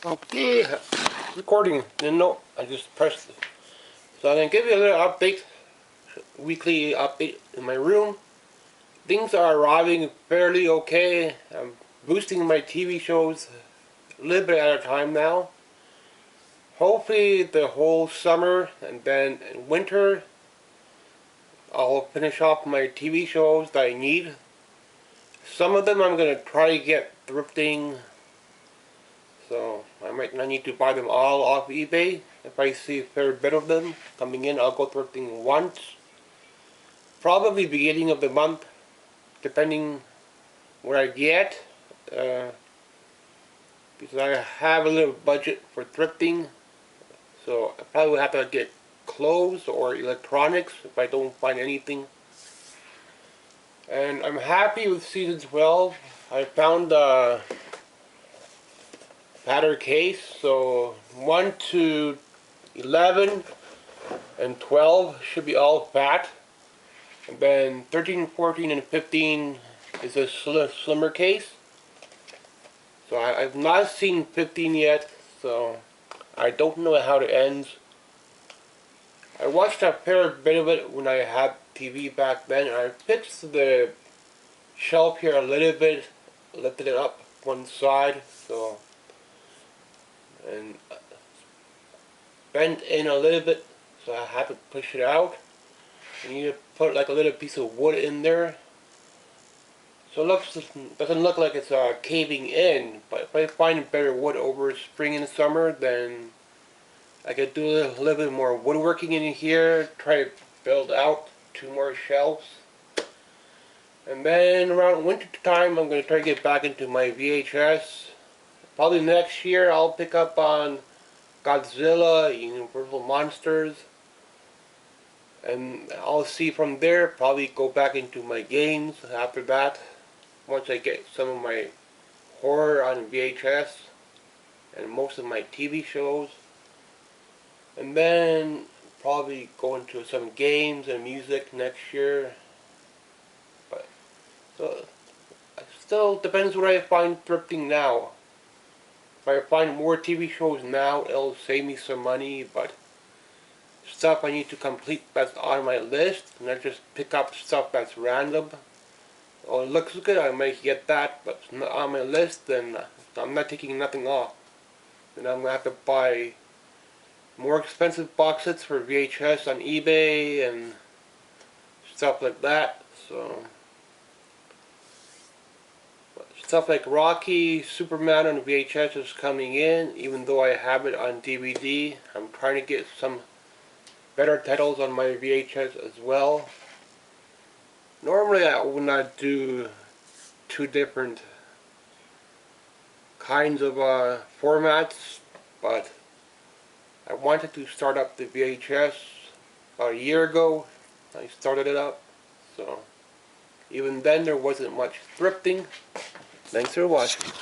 Okay, recording. Didn't know. I just pressed it. So I'm gonna give you a little update, weekly update in my room. Things are arriving fairly okay. I'm boosting my TV shows a little bit at a time now. Hopefully the whole summer and then in winter I'll finish off my TV shows that I need. Some of them I'm gonna try to get thrifting, so I might not need to buy them all off eBay. If I see a fair bit of them coming in, I'll go thrifting once. Probably beginning of the month, depending what I get. Uh, because I have a little budget for thrifting. So I probably will have to get clothes or electronics if I don't find anything. And I'm happy with season 12. I found a fatter case, so 1 to 11 and 12 should be all fat. And then 13, 14, and 15 is a slimmer case. So I've not seen 15 yet, so I don't know how it ends. I watched a fair bit of it when I had TV back then. I fixed the shelf here a little bit, lifted it up one side, so, and bent in a little bit, so I had to push it out. You need to put like a little piece of wood in there, so it doesn't look like it's caving in. But if I find better wood over spring and summer, then I could do a little bit more woodworking in here, try to build out 2 more shelves. And then around winter time, I'm going to try to get back into my VHS. Probably next year I'll pick up on Godzilla, Universal Monsters. And I'll see from there, probably go back into my games after that. Once I get some of my horror on VHS and most of my TV shows. And then probably go into some games and music next year. But so it still depends what I find thrifting now. If I find more TV shows now, it'll save me some money, but stuff I need to complete that's on my list, and I just pick up stuff that's random. Oh, it looks good, I might get that, but it's not on my list, then I'm not taking nothing off. Then I'm going to have to buy more expensive box sets for VHS on eBay and stuff like that. So stuff like Rocky, Superman on VHS is coming in, even though I have it on DVD. I'm trying to get some better titles on my VHS as well. Normally I would not do 2 different kinds of formats, but I wanted to start up the VHS about a year ago. I started it up, so even then there wasn't much thrifting. Thanks for watching.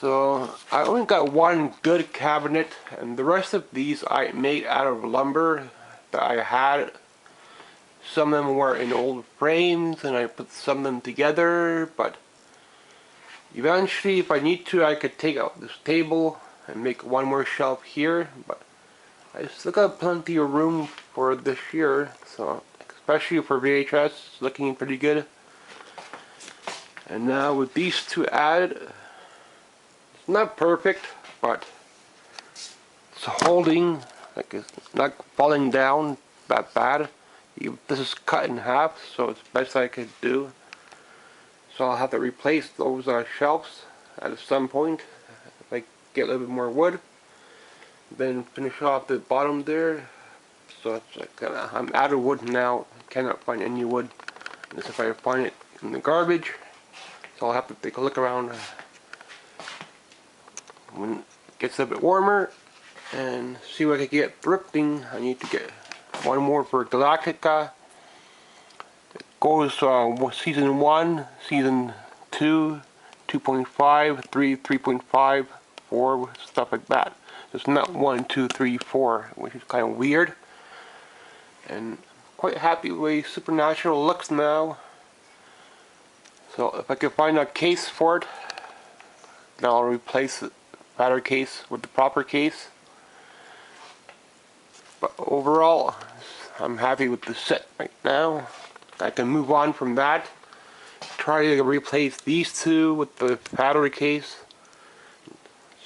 So I only got 1 good cabinet, and the rest of these I made out of lumber that I had. Some of them were in old frames and I put some of them together, but eventually if I need to I could take out this table and make 1 more shelf here, but I still got plenty of room for this year, so especially for VHS, it's looking pretty good. And now with these 2 added, it's not perfect, but it's holding, like it's not falling down that bad. This is cut in half, so it's the best I could do. So I'll have to replace those shelves at some point if I get a little bit more wood. Then finish off the bottom there. So it's like I'm out of wood now. I cannot find any wood. Unless if I find it in the garbage. So I'll have to take a look around when it gets a bit warmer and see what I can get thrifting. I need to get 1 more for Galactica. It goes season 1, season 2, 2.5, 3, 3.5, 4, stuff like that. It's not 1, 2, 3, 4, which is kind of weird. And quite happy with the way Supernatural looks now. So if I can find a case for it, then I'll replace fatter case with the proper case. But overall, I'm happy with the set right now. I can move on from that. Try to replace these two with the fatter case.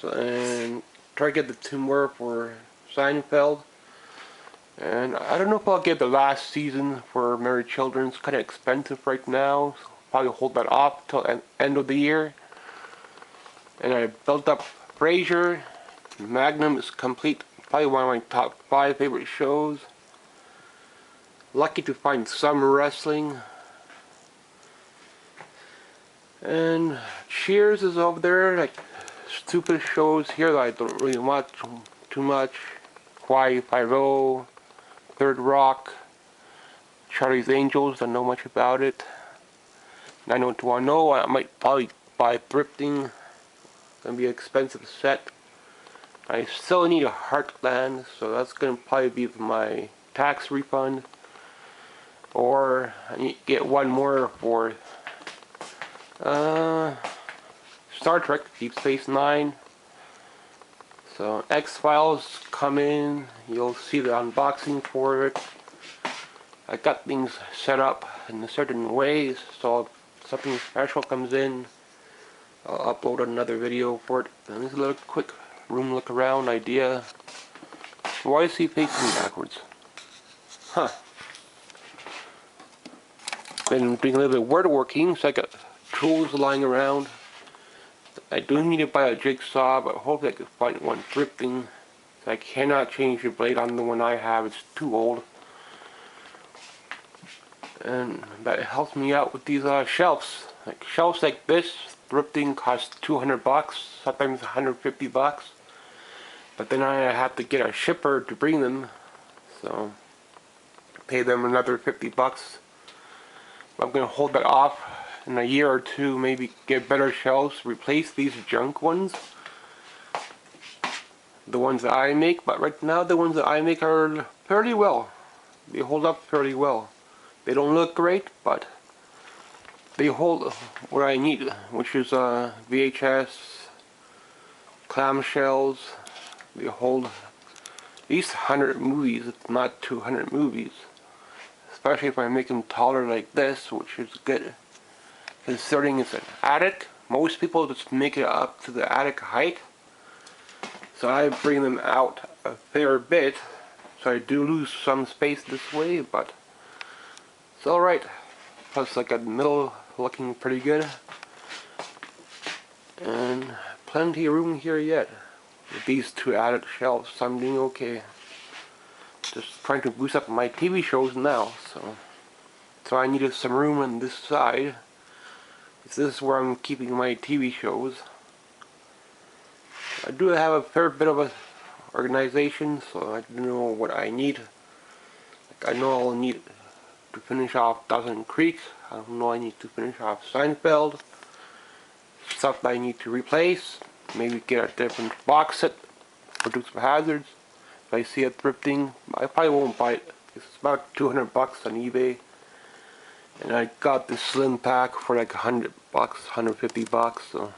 So, and try to get the two more for Seinfeld. And I don't know if I'll get the last season for Married Children. It's kind of expensive right now. So probably hold that off till the end of the year. And I built up Frasier. Magnum is complete. Probably one of my top 5 favorite shows. Lucky to find some wrestling. And Cheers is over there, like stupid shows here that I don't really watch too much. Hawaii Five-0, Third Rock, Charlie's Angels, don't know much about it. 90210, I might probably buy Thrifting. Gonna be an expensive set. I still need a Heartland, so that's gonna probably be my tax refund. Or I need to get one more for Star Trek Deep Space Nine. So X-Files come in, you'll see the unboxing for it. I got things set up in a certain way, so if something special comes in, I'll upload another video for it. And this is a little quick room look around idea. Why is he facing backwards? Huh. Been doing a little bit of woodworking, so I got tools lying around. I do need to buy a jigsaw, but hopefully I can find one thrifting. I cannot change the blade on the one I have, it's too old. And that helps me out with these shelves. Like shelves like this, thrifting costs 200 bucks, sometimes 150 bucks. But then I have to get a shipper to bring them, so pay them another 50 bucks. I'm going to hold that off in a year or two, maybe get better shelves, replace these junk ones. The ones that I make, but right now the ones that I make are fairly well. They hold up fairly well. They don't look great, but they hold what I need, which is VHS, clamshells. They hold at least 100 movies, if not 200 movies. Especially if I make them taller like this, which is good. Considering it's an attic, most people just make it up to the attic height. So I bring them out a fair bit. So I do lose some space this way, but it's alright. Plus I got the middle looking pretty good. And plenty of room here yet. With these two added shelves, I'm doing okay. Just trying to boost up my TV shows now, so I needed some room on this side. This is where I'm keeping my TV shows. I do have a fair bit of a organization, so I do know what I need. Like I know I'll need to finish off Dawson's Creek. I know I need to finish off Seinfeld. Stuff that I need to replace. Maybe get a different box set for Dukes of Hazzards. If I see it thrifting, I probably won't buy it. It's about 200 bucks on eBay. And I got this slim pack for like 100 bucks, 150 bucks. So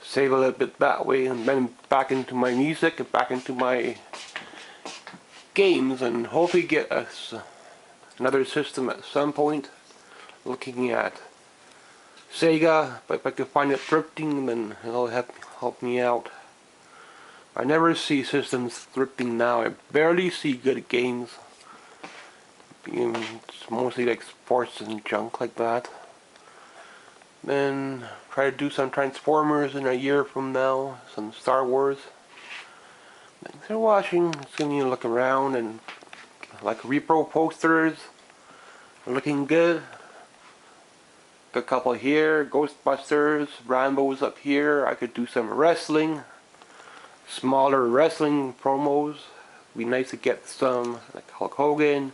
save a little bit that way, and then back into my music and back into my games, and hopefully get us another system at some point. Looking at Sega, but if I can find it thrifting, then it'll help me out. I never see systems thrifting now. I barely see good games. It's mostly like sports and junk like that. Then try to do some Transformers in a year from now, some Star Wars. Thanks for watching. Just giving you a look around, and like repro posters, looking good. Got a couple here, Ghostbusters, Rambo's up here. I could do some wrestling, smaller wrestling promos. Be nice to get some like Hulk Hogan,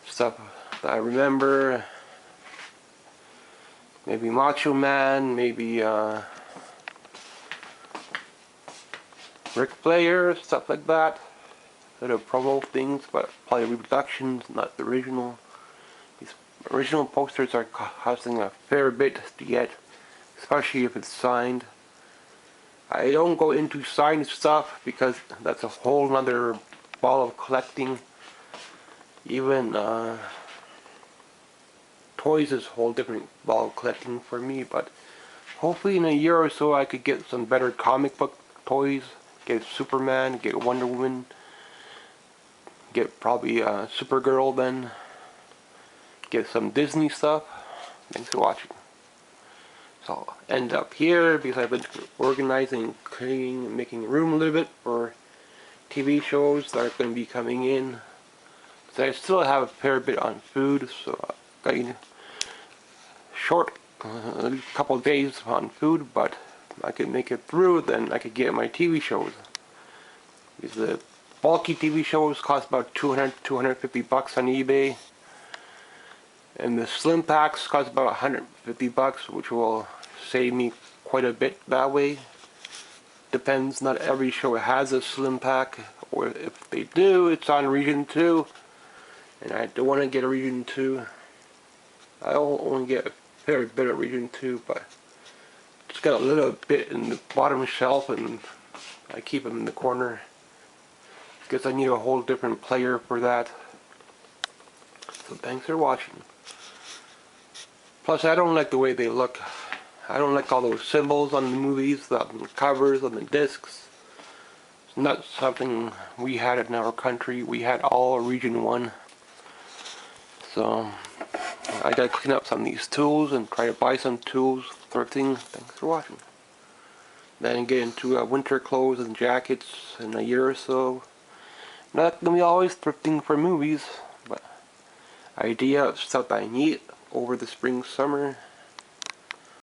stuff that I remember. Maybe Macho Man, maybe Ric Flair, stuff like that. Little promo things, but probably reproductions, not the original. These original posters are costing a fair bit to get, especially if it's signed. I don't go into signed stuff because that's a whole nother ball of collecting. Even toys is a whole different ball of collecting for me, but hopefully in a year or so I could get some better comic book toys. Get Superman, get Wonder Woman, get probably Supergirl then. Get some Disney stuff. Thanks for watching. So I'll end up here because I've been organizing, cleaning, making room a little bit for TV shows that are going to be coming in. So I still have a fair bit on food, so I've got a short couple of days on food, but I could make it through, then I could get my TV shows. Because the bulky TV shows cost about $200–250 on eBay. And the slim packs cost about $150, which will save me quite a bit that way. Depends, not every show has a slim pack, or if they do, it's on Region 2. And I don't want to get a Region 2. I only get a fair bit of Region 2, but just got a little bit in the bottom shelf, and I keep them in the corner. Because I need a whole different player for that. So thanks for watching. Plus, I don't like the way they look. I don't like all those symbols on the movies, on the covers, on the discs. It's not something we had in our country. We had all Region 1. So, I gotta clean up some of these tools and try to buy some tools, thrifting. Thanks for watching. Then get into winter clothes and jackets in a year or so. Not gonna be always thrifting for movies, but idea of stuff that I need over the spring, summer.